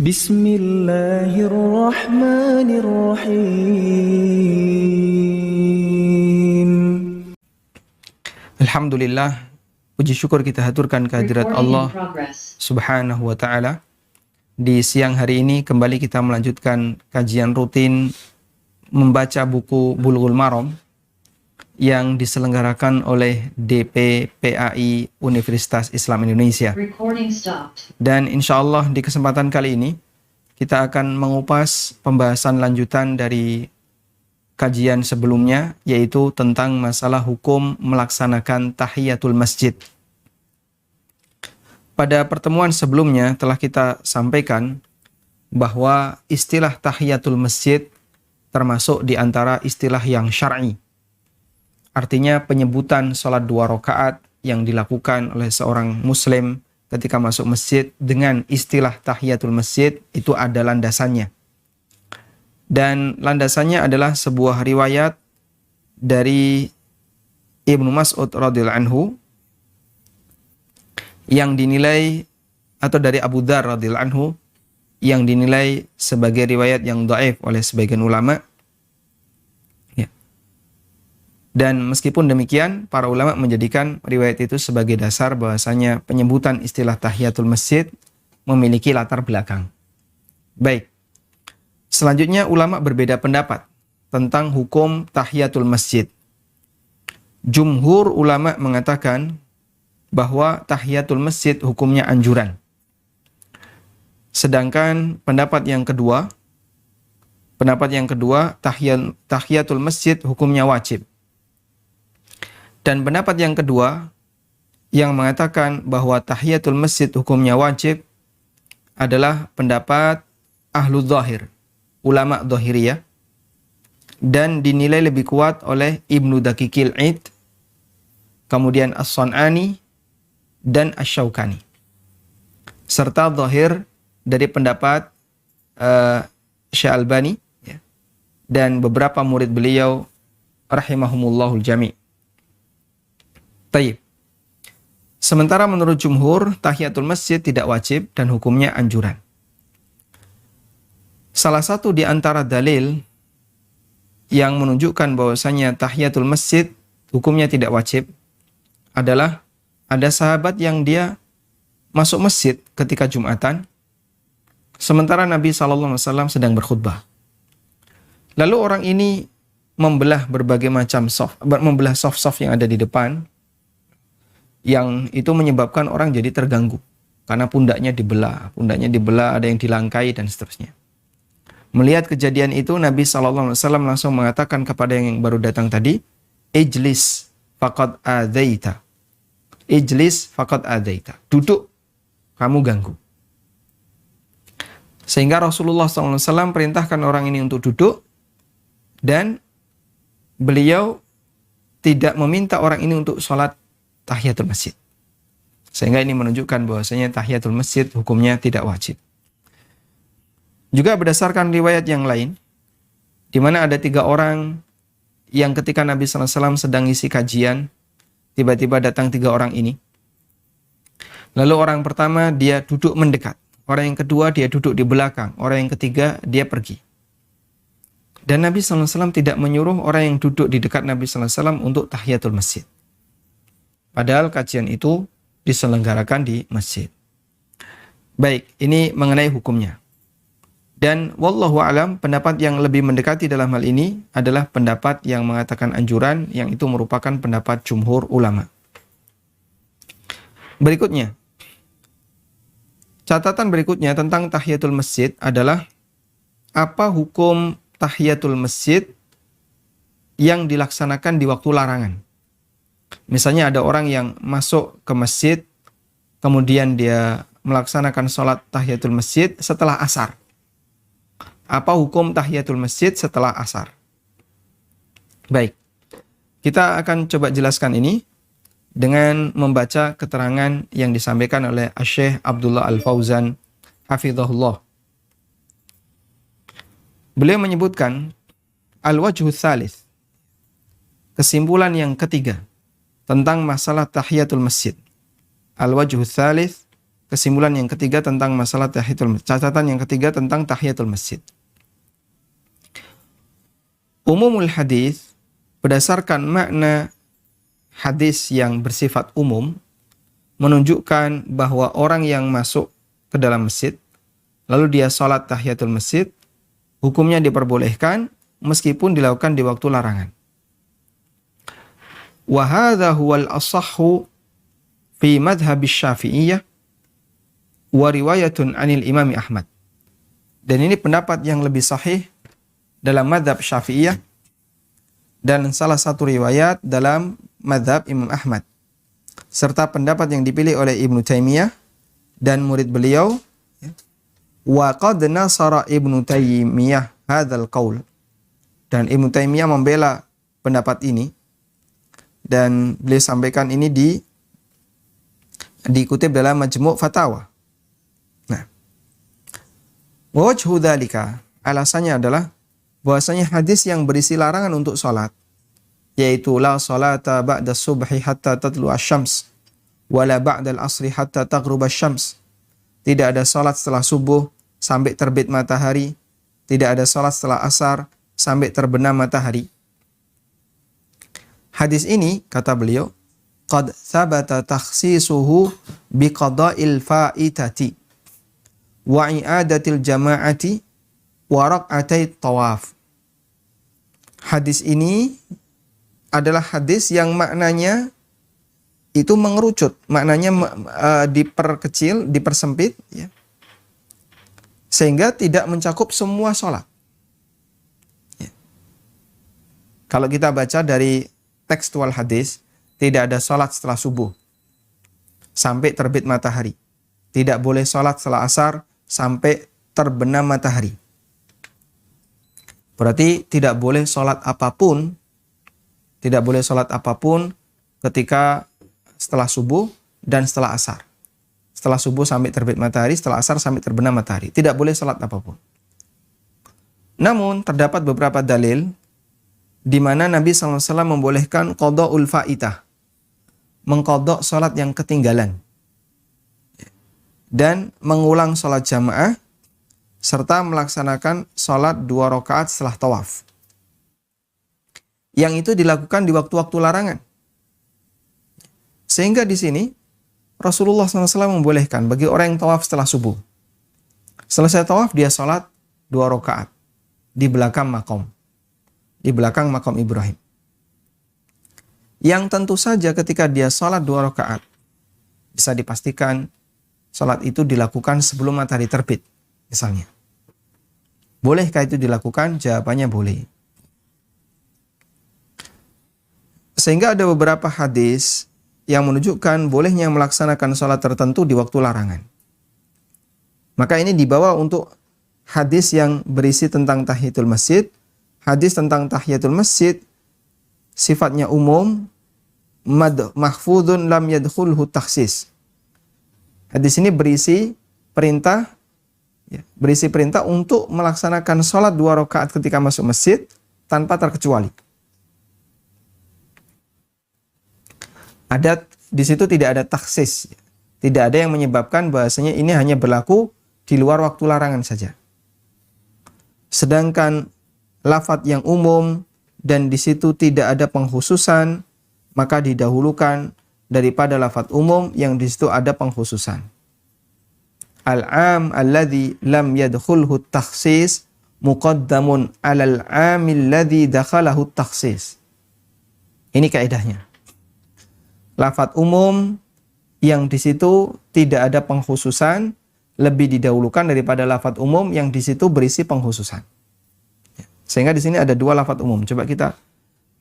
Bismillahirrahmanirrahim. Alhamdulillah, puji syukur kita haturkan kehadirat Allah Subhanahu wa ta'ala. Di siang hari ini kembali kita melanjutkan kajian rutin membaca buku Bulughul Maram yang diselenggarakan oleh DPPAI Universitas Islam Indonesia. Dan insya Allah di kesempatan kali ini kita akan mengupas pembahasan lanjutan dari kajian sebelumnya, yaitu tentang masalah hukum melaksanakan tahiyatul masjid. Pada pertemuan sebelumnya telah kita sampaikan bahwa istilah tahiyatul masjid termasuk di antara istilah yang syar'i. Artinya penyebutan sholat 2 rakaat yang dilakukan oleh seorang muslim ketika masuk masjid dengan istilah tahiyatul masjid itu ada landasannya. Dan landasannya adalah sebuah riwayat dari Ibnu Mas'ud radhiyallahu anhu yang dinilai, atau dari Abu Dzar radhiyallahu anhu yang dinilai sebagai riwayat yang dhaif oleh sebagian ulama. Ya. Dan meskipun demikian, para ulama menjadikan riwayat itu sebagai dasar bahwasanya penyebutan istilah tahiyatul masjid memiliki latar belakang. Baik. Selanjutnya ulama berbeda pendapat tentang hukum tahiyatul masjid. Jumhur ulama mengatakan bahwa tahiyatul masjid hukumnya anjuran. Sedangkan pendapat yang kedua, tahiyatul masjid hukumnya wajib. Dan pendapat yang kedua yang mengatakan bahwa tahiyatul masjid hukumnya wajib adalah pendapat ahlu dhahir, ulama dhahiriyah, dan dinilai lebih kuat oleh Ibnu Daqiqil Id, kemudian As-San'ani dan Asy-Syaukani, serta dhahir dari pendapat Syekh Albani ya, dan beberapa murid beliau rahimahumullahul jami'. Taib. Sementara menurut jumhur tahiyatul masjid tidak wajib dan hukumnya anjuran. Salah satu di antara dalil yang menunjukkan bahwasanya tahiyatul masjid hukumnya tidak wajib adalah ada sahabat yang dia masuk masjid ketika Jumatan sementara Nabi SAW sedang berkhutbah. Lalu orang ini membelah berbagai macam membelah soft yang ada di depan, yang itu menyebabkan orang jadi terganggu karena pundaknya dibelah, ada yang dilangkai dan seterusnya. Melihat kejadian itu, Nabi SAW langsung mengatakan kepada yang baru datang tadi, Ijlis faqad adzaita. Ijlis faqad adzaita. Duduk, kamu ganggu. Sehingga Rasulullah SAW perintahkan orang ini untuk duduk, dan beliau tidak meminta orang ini untuk sholat tahiyatul masjid. Sehingga ini menunjukkan bahwasanya tahiyatul masjid hukumnya tidak wajib. Juga berdasarkan riwayat yang lain, di mana ada 3 orang yang ketika Nabi SAW sedang isi kajian, tiba-tiba datang 3 orang ini. Lalu orang pertama dia duduk mendekat, orang yang kedua dia duduk di belakang, orang yang ketiga dia pergi. Dan Nabi SAW tidak menyuruh orang yang duduk di dekat Nabi SAW untuk tahiyatul masjid. Padahal kajian itu diselenggarakan di masjid. Baik, ini mengenai hukumnya. Dan wallahu alam, pendapat yang lebih mendekati dalam hal ini adalah pendapat yang mengatakan anjuran, yang itu merupakan pendapat jumhur ulama. Berikutnya, catatan berikutnya tentang tahiyatul masjid adalah apa hukum tahiyatul masjid yang dilaksanakan di waktu larangan. Misalnya ada orang yang masuk ke masjid, kemudian dia melaksanakan sholat tahiyatul masjid setelah asar. Apa hukum tahiyatul masjid setelah asar? Baik, kita akan coba jelaskan ini dengan membaca keterangan yang disampaikan oleh Syekh Abdullah Al-Fauzan hafizahullah. Beliau menyebutkan al-wajhu tsalits, kesimpulan yang ketiga tentang masalah tahiyatul masjid. Al-wajhu tsalits, kesimpulan yang ketiga tentang masalah tahiyatul masjid. Catatan yang ketiga tentang tahiyatul masjid. Umumul hadis, berdasarkan makna hadis yang bersifat umum, menunjukkan bahwa orang yang masuk ke dalam masjid, lalu dia sholat tahiyatul masjid, hukumnya diperbolehkan meskipun dilakukan di waktu larangan. Wa hadza huwal ashahhu fi madhhab Syafi'iyah wa riwayatun 'anil Imam Ahmad. Dan ini pendapat yang lebih sahih dalam madhab Syafi'iyah dan salah satu riwayat dalam madhab Imam Ahmad, serta pendapat yang dipilih oleh Ibnu Taimiyah dan murid beliau. Wa qad nasara Ibnu Taimiyah hadzal qaul. Dan Ibnu Taimiyah membela pendapat ini, dan beliau sampaikan ini dikutip dalam Majmu' Fatawa. Nah, wajhu dzalika, alasannya adalah bahwasanya hadis yang berisi larangan untuk salat, yaitu la salata ba'da subhi hatta tatlu asy-syams wala ba'da al-'asri hatta taghruba asy-syams. Tidak ada salat setelah subuh sampai terbit matahari, tidak ada salat setelah asar sampai terbenam matahari. Hadis ini, kata beliau, qad thabata takhsisuhu biqada'il fa'itati wa i'adatil jama'ati wa raq'atai tawaf. Hadis ini adalah hadis yang maknanya itu mengerucut, maknanya diperkecil, dipersempit, ya, sehingga tidak mencakup semua sholat. Ya. Kalau kita baca dari tekstual hadis, tidak ada sholat setelah subuh sampai terbit matahari. Tidak boleh sholat setelah asar sampai terbenam matahari. Berarti tidak boleh sholat apapun, tidak boleh sholat apapun ketika setelah subuh dan setelah asar. Setelah subuh sampai terbit matahari, setelah asar sampai terbenam matahari. Tidak boleh sholat apapun. Namun, terdapat beberapa dalil di mana Nabi SAW membolehkan qada'ul fa'itah, mengqadha' sholat yang ketinggalan, dan mengulang sholat jamaah, serta melaksanakan sholat 2 rakaat setelah tawaf. Yang itu dilakukan di waktu-waktu larangan. Sehingga di sini Rasulullah SAW membolehkan bagi orang yang tawaf setelah subuh. Selesai tawaf dia sholat 2 rakaat di belakang makom. Di belakang makom Ibrahim. Yang tentu saja ketika dia sholat 2 rakaat, bisa dipastikan sholat itu dilakukan sebelum matahari terbit. Misalnya. Bolehkah itu dilakukan? Jawabannya boleh. Sehingga ada beberapa hadis yang menunjukkan bolehnya melaksanakan sholat tertentu di waktu larangan. Maka ini dibawa untuk hadis yang berisi tentang tahiyatul masjid. Hadis tentang tahiyatul masjid sifatnya umum, mahfudun lam yadkhulhu takhsis. Hadis ini berisi perintah untuk melaksanakan sholat 2 rakaat ketika masuk masjid tanpa terkecuali. Di situ tidak ada taksis, tidak ada yang menyebabkan bahasanya ini hanya berlaku di luar waktu larangan saja. Sedangkan lafadz yang umum dan di situ tidak ada pengkhususan, maka didahulukan daripada lafadz umum yang di situ ada pengkhususan. Al-'am alladhi lam yadkhulhu at-takhsis muqaddamun 'alal 'amil ladzi dakhalahu at-takhsis. Ini kaidahnya. Lafadz umum yang di situ tidak ada pengkhususan lebih didahulukan daripada lafadz umum yang di situ berisi pengkhususan. Sehingga di sini ada 2 lafadz umum. Coba kita,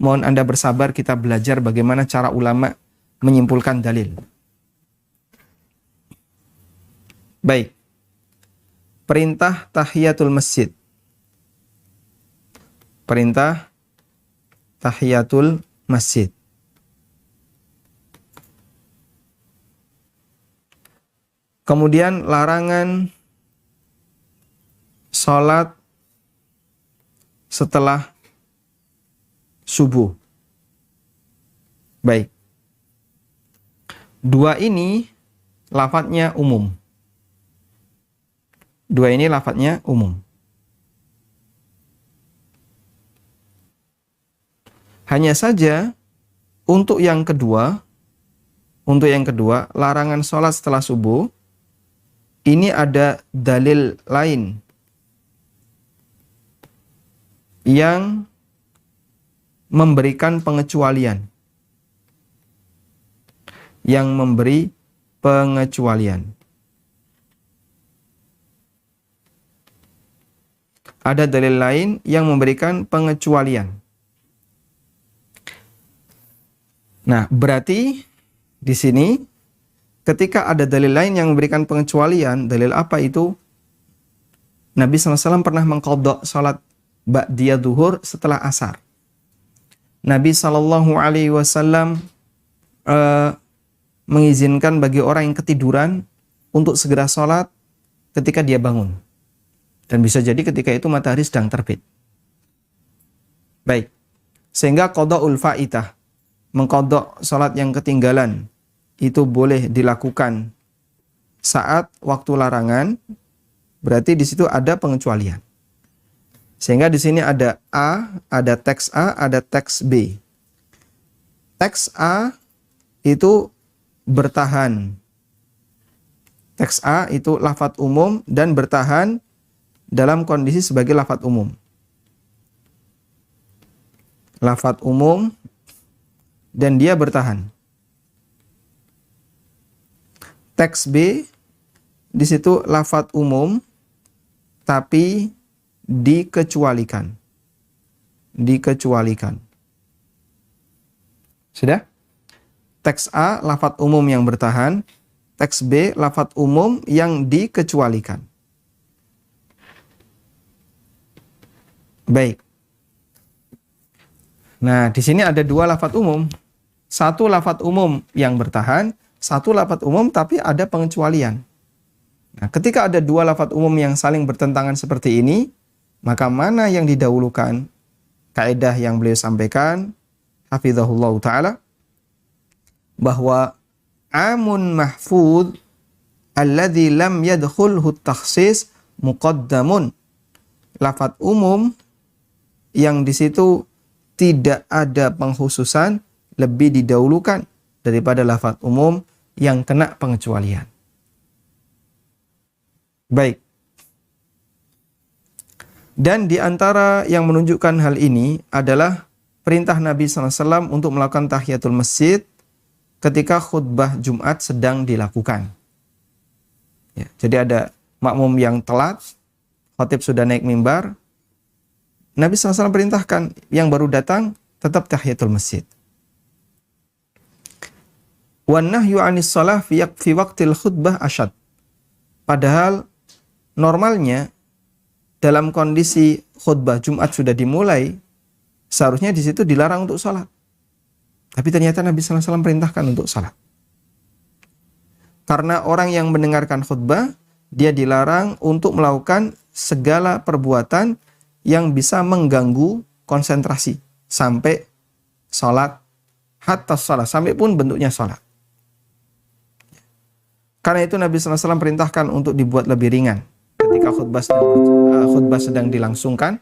mohon Anda bersabar, kita belajar bagaimana cara ulama menyimpulkan dalil. Baik. Perintah tahiyatul masjid. Perintah tahiyatul masjid. Kemudian larangan sholat setelah subuh. Baik. 2 ini lafadznya umum. Dua ini lafadznya umum. Hanya saja untuk yang kedua, larangan sholat setelah subuh, ini ada dalil lain yang memberikan pengecualian. Ada dalil lain yang memberikan pengecualian. Nah, berarti di sini ketika ada dalil lain yang memberikan pengecualian, dalil apa itu? Nabi SAW pernah mengqadha salat ba'diyah zuhur setelah asar. Nabi SAW mengizinkan bagi orang yang ketiduran untuk segera salat ketika dia bangun. Dan bisa jadi ketika itu matahari sedang terbit. Baik. Sehingga qadha'ul fa'itah, mengqadha salat yang ketinggalan, itu boleh dilakukan saat waktu larangan. Berarti di situ ada pengecualian. Sehingga di sini ada A, ada teks A, ada teks B. Teks A itu bertahan. Teks A itu lafadz umum dan bertahan dalam kondisi sebagai lafadz umum. Lafadz umum dan dia bertahan. Teks B di situ lafadz umum tapi dikecualikan. Sudah? Teks A lafadz umum yang bertahan, teks B lafadz umum yang dikecualikan. Baik. Nah, di sini ada dua lafadz umum. Satu lafadz umum yang bertahan, satu lafadz umum tapi ada pengecualian. Nah, ketika ada dua lafadz umum yang saling bertentangan seperti ini, maka mana yang didahulukan? Kaidah yang beliau sampaikan, hafizahullah ta'ala, bahwa amun mahfudz alladzi lam yadkhulhu takhsis muqaddamun. Lafadz umum yang di situ tidak ada pengkhususan lebih didahulukan daripada lafadz umum yang kena pengecualian. Baik. Dan di antara yang menunjukkan hal ini adalah perintah Nabi SAW untuk melakukan tahiyatul masjid ketika khutbah Jumat sedang dilakukan. Ya, jadi ada makmum yang telat, khatib sudah naik mimbar, Nabi SAW perintahkan yang baru datang tetap tahiyatul masjid. Wan nahyu 'anis shalah fi waqtil khutbah asyad. Padahal normalnya dalam kondisi khutbah Jumat sudah dimulai, seharusnya di situ dilarang untuk salat. Tapi ternyata Nabi SAW perintahkan untuk salat. Karena orang yang mendengarkan khutbah, dia dilarang untuk melakukan segala perbuatan yang bisa mengganggu konsentrasi sampai salat, hatta salat, sampai pun bentuknya salat. Karena itu Nabi SAW perintahkan untuk dibuat lebih ringan. Ketika khutbah sedang dilangsungkan,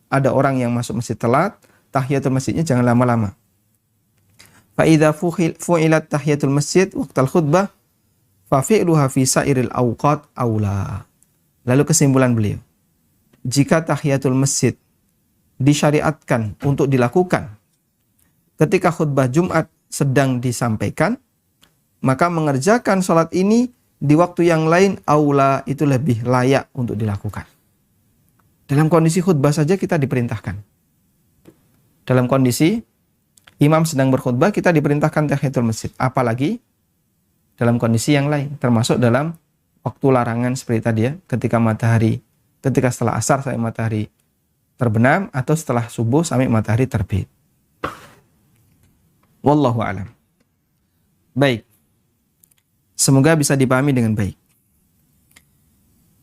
ada orang yang masuk masjid telat, tahiyatul masjidnya jangan lama-lama. Fa idza fu'ilat tahiyatul masjid waqtal khutbah fa fi'luha fi sa'iril awqat aula. Lalu kesimpulan beliau, jika tahiyatul masjid disyariatkan untuk dilakukan ketika khutbah Jumat sedang disampaikan, maka mengerjakan sholat ini di waktu yang lain aula, itu lebih layak untuk dilakukan. Dalam kondisi khutbah saja kita diperintahkan. Dalam kondisi imam sedang berkhutbah kita diperintahkan tahiyatul masjid. Apalagi dalam kondisi yang lain, termasuk dalam waktu larangan seperti tadi ya, ketika setelah asar sampai matahari terbenam atau setelah subuh sampai matahari terbit. Wallahu a'lam. Baik. Semoga bisa dipahami dengan baik.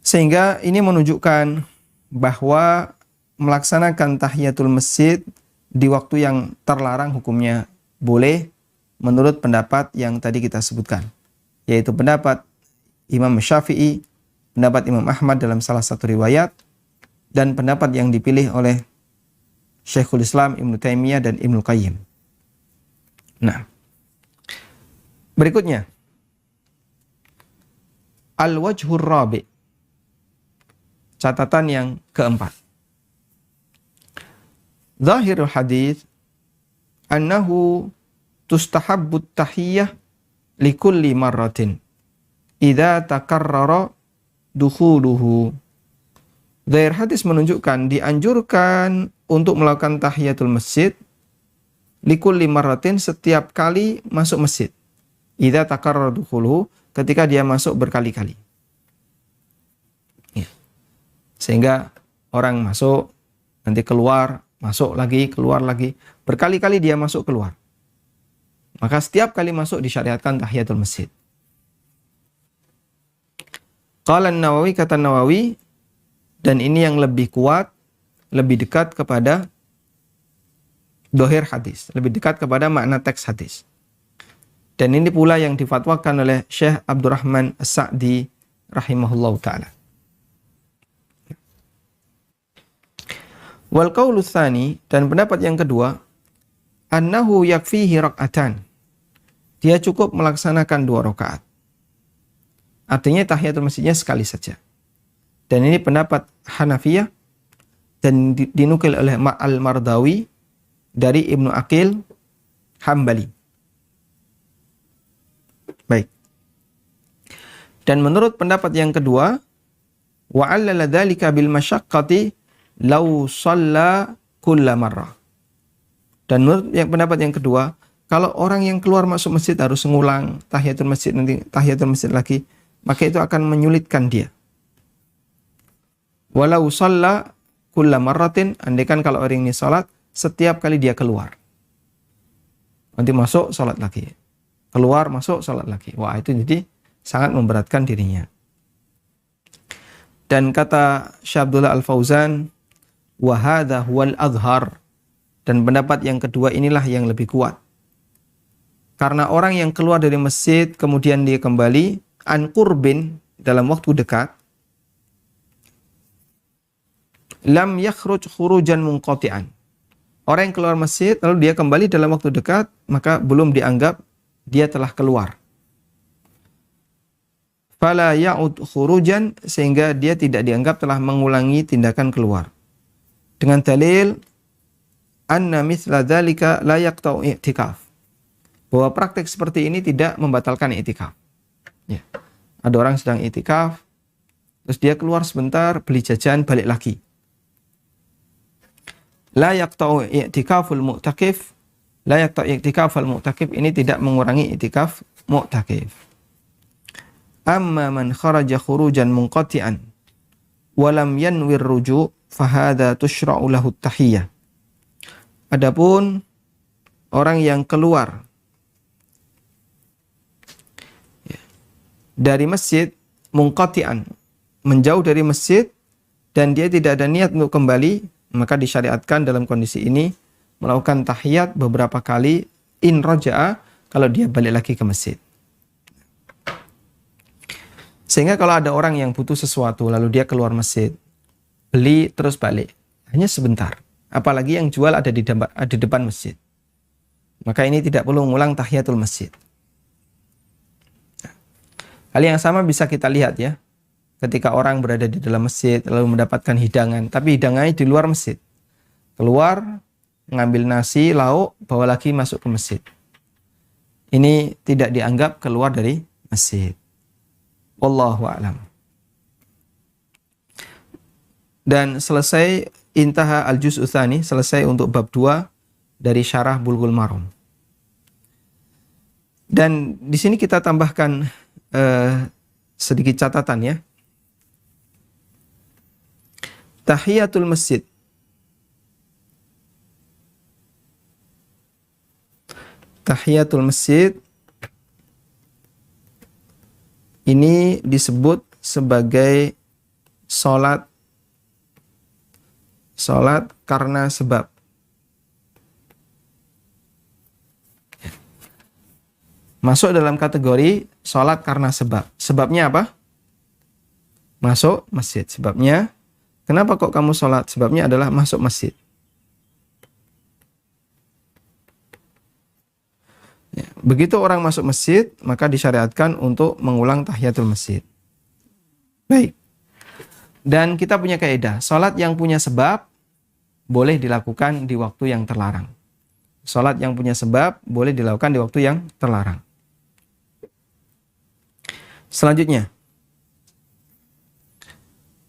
Sehingga ini menunjukkan bahwa melaksanakan tahiyatul masjid di waktu yang terlarang hukumnya boleh menurut pendapat yang tadi kita sebutkan, yaitu pendapat Imam Syafi'i, pendapat Imam Ahmad dalam salah satu riwayat, dan pendapat yang dipilih oleh Syekhul Islam Ibnu Taimiyah dan Ibnu Qayyim. Nah, berikutnya al-wajhur rabi', catatan yang keempat. Zahirul hadis annahu tustahabbut tahiyyah likulli marratin idza takarrara dukhuluhu. Zahir hadis menunjukkan dianjurkan untuk melakukan tahiyatul masjid likulli marratin, setiap kali masuk masjid. Idza takarrara dukhuluhu, ketika dia masuk berkali-kali. Ya. Sehingga orang masuk, nanti keluar, masuk lagi, keluar lagi. Berkali-kali dia masuk keluar. Maka setiap kali masuk disyariatkan tahiyatul masjid. Qala An-Nawawi, kata Nawawi, dan ini yang lebih kuat, lebih dekat kepada dohir hadis, lebih dekat kepada makna teks hadis. Dan ini pula yang difatwakan oleh Syekh Abdurrahman As-Sa'di rahimahullahu ta'ala. Wal qaulu tsani, dan pendapat yang kedua, annahu yakfihi rak'atan. Dia cukup melaksanakan 2 rakaat. Artinya tahiyatul masjidnya sekali saja. Dan ini pendapat Hanafiyah dan dinukil oleh Al-Mardawi dari Ibnu Aqil Hambali. Baik. Dan menurut pendapat yang kedua, wa'allala dzalika bil masyaqqati law shalla kulla marrah. Dan menurut pendapat yang kedua, kalau orang yang keluar masuk masjid harus mengulang tahiyatul masjid, nanti tahiyatul masjid lagi, maka itu akan menyulitkan dia. Walau shalla kulla marratin, andaikan kalau orang ini salat setiap kali dia keluar, nanti masuk salat lagi, keluar masuk salat lagi. Wah, itu jadi sangat memberatkan dirinya. Dan kata Syekh Abdullah Al-Fauzan, wa hadza huwal azhar, dan pendapat yang kedua inilah yang lebih kuat. Karena orang yang keluar dari masjid kemudian dia kembali an qurbin, dalam waktu dekat, lam yakhruj khurujan munqati'an. Orang yang keluar masjid lalu dia kembali dalam waktu dekat, maka belum dianggap dia telah keluar. Fala ya'ud khurujan, sehingga dia tidak dianggap telah mengulangi tindakan keluar. Dengan dalil anna mithla dzalika la yaqta'u i'tikaf, bahwa praktek seperti ini tidak membatalkan i'tikaf. Ya. Ada orang sedang i'tikaf, terus dia keluar sebentar, beli jajan, balik lagi. La yaqta'u i'tikaful mu'takif, la yaqta'u i'tikaful mu'takif, ini tidak mengurangi i'tikaf mu'takif. Amma man kharaja khurujan munqati'an wa lam yanwir ruju' fahadha tushra'u lahu tahiyyah. Adapun orang yang keluar dari masjid munqati'an, menjauh dari masjid, dan dia tidak ada niat untuk kembali, maka disyariatkan dalam kondisi ini melakukan tahiyat beberapa kali in raja'a, kalau dia balik lagi ke masjid. Sehingga kalau ada orang yang butuh sesuatu lalu dia keluar masjid, beli terus balik, hanya sebentar, apalagi yang jual ada di depan masjid, maka ini tidak perlu mengulang tahiyatul masjid. Hal yang sama bisa kita lihat ya, ketika orang berada di dalam masjid lalu mendapatkan hidangan, tapi hidangannya di luar masjid. Keluar, ngambil nasi, lauk, bawa lagi masuk ke masjid. Ini tidak dianggap keluar dari masjid. Wallahu a'lam. Dan selesai intaha al-juz'u tsani, selesai untuk bab 2 dari syarah Bulughul Maram. Dan di sini kita tambahkan sedikit catatan ya. Tahiyatul masjid. Tahiyatul masjid ini disebut sebagai salat karena sebab. Masuk dalam kategori salat karena sebab. Sebabnya apa? masuk masjid. Sebabnya, kenapa kok kamu sholat? Sebabnya adalah masuk masjid. Ya, begitu orang masuk masjid, maka disyariatkan untuk mengulang tahiyatul masjid. Baik. Dan kita punya kaidah, sholat yang punya sebab boleh dilakukan di waktu yang terlarang. Sholat yang punya sebab boleh dilakukan di waktu yang terlarang. Selanjutnya,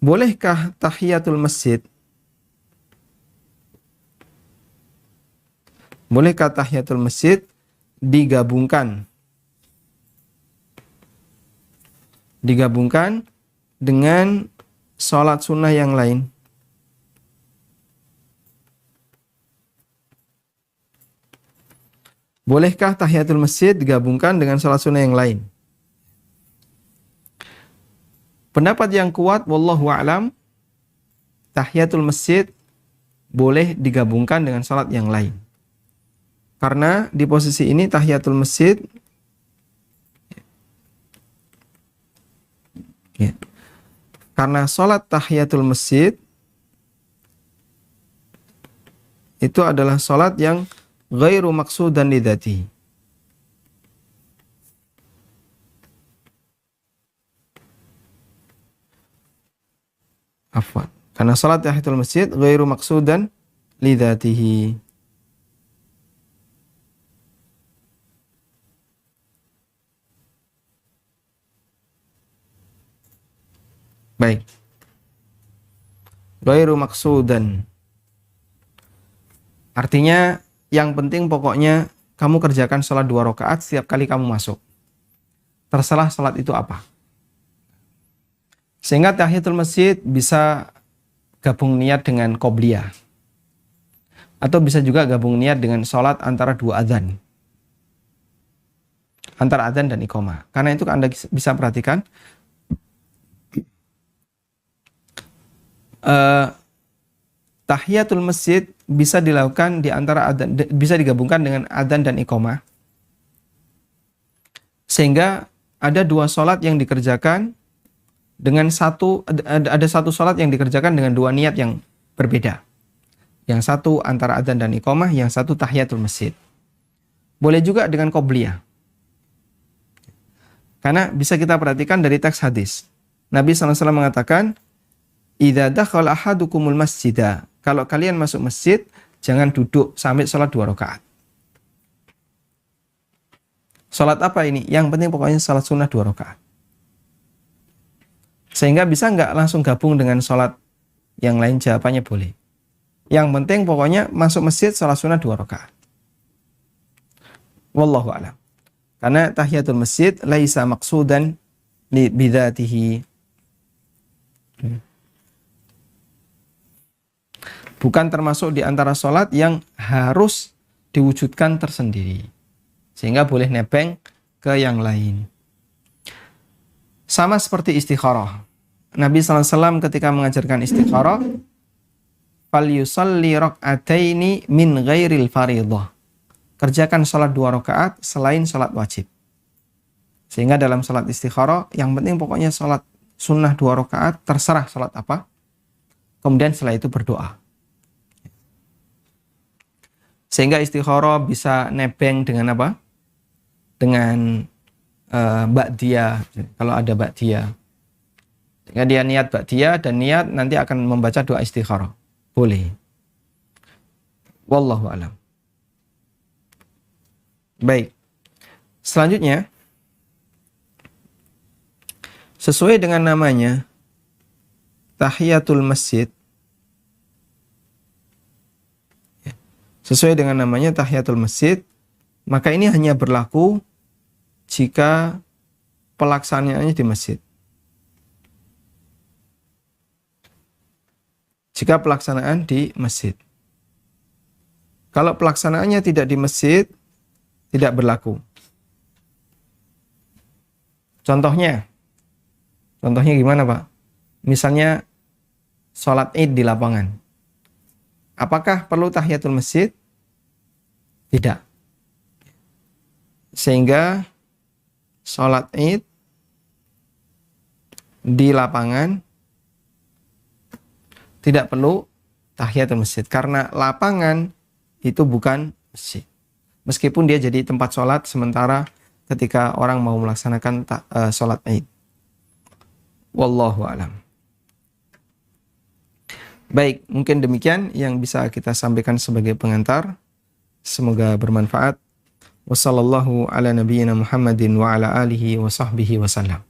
bolehkah tahiyatul masjid? Bolehkah tahiyatul masjid digabungkan dengan sholat sunnah yang lain? Bolehkah tahiyatul masjid digabungkan dengan sholat sunnah yang lain? Pendapat yang kuat, wallahu a'lam, tahiyatul masjid boleh digabungkan dengan sholat yang lain. Karena di posisi ini tahiyatul masjid ya, karena sholat tahiyatul masjid itu adalah sholat yang ghairu maqsudan lidzatihi. Afwan. Karena salat tahiyatul masjid ghairu maqsudan lidzatihi. Baik. Ghairu maqsudan. Artinya yang penting pokoknya kamu kerjakan salat 2 rakaat setiap kali kamu masuk. Terserah salat itu apa. Sehingga tahiyatul masjid bisa gabung niat dengan qobliyah. Atau bisa juga gabung niat dengan sholat antara 2 adzan. Antara adzan dan iqamah. Karena itu Anda bisa perhatikan, tahiyatul masjid bisa dilakukan di antara adzan, bisa digabungkan dengan adzan dan iqamah. Sehingga ada 2 sholat yang dikerjakan dengan ada satu sholat yang dikerjakan dengan 2 niat yang berbeda. Yang satu antara adzan dan iqamah, yang satu tahiyatul masjid. Boleh juga dengan qobliyah. Karena bisa kita perhatikan dari teks hadis. Nabi SAW mengatakan, "Idza dakhala ahadukumul masjidah." Kalau kalian masuk masjid, jangan duduk sampai sholat 2 rakaat. Sholat apa ini? Yang penting pokoknya sholat sunnah 2 rakaat. Sehingga bisa nggak langsung gabung dengan sholat yang lain? Jawabannya boleh. Yang penting pokoknya masuk masjid sholat sunnah 2 rakaat. Wallahu a'lam. Karena tahiyatul masjid laisa maqsudan bidzatihi. Bukan termasuk di antara sholat yang harus diwujudkan tersendiri. Sehingga boleh nebeng ke yang lain. Sama seperti istikharah. Nabi SAW ketika mengajarkan istikharah, falyusalli rak'ataini min ghairil fariidhah. Kerjakan salat 2 rakaat selain salat wajib. Sehingga dalam salat istikharah, yang penting pokoknya salat sunnah 2 rakaat, terserah salat apa. Kemudian setelah itu berdoa. Sehingga istikharah bisa nebeng dengan apa? Dengan ba'diyah, kalau ada ba'diyah. Jika dia niat ba'diyah dan niat nanti akan membaca doa istikharah. Boleh. Wallahu a'lam. Baik. Selanjutnya, sesuai dengan namanya, tahiyatul masjid. Sesuai dengan namanya tahiyatul masjid, maka ini hanya berlaku jika pelaksanaannya di masjid. Jika pelaksanaan di masjid. Kalau pelaksanaannya tidak di masjid, tidak berlaku. Contohnya gimana Pak? Misalnya sholat id di lapangan. Apakah perlu tahiyatul masjid? Tidak. Sehingga sholat id di lapangan Tidak perlu tahiyatul masjid karena lapangan itu bukan masjid. Meskipun dia jadi tempat sholat sementara ketika orang mau melaksanakan sholat Id. Wallahu a'lam. Baik, mungkin demikian yang bisa kita sampaikan sebagai pengantar. Semoga bermanfaat. Wassallallahu ala nabiyyina Muhammadin wa ala alihi wa sahbihi wasallam.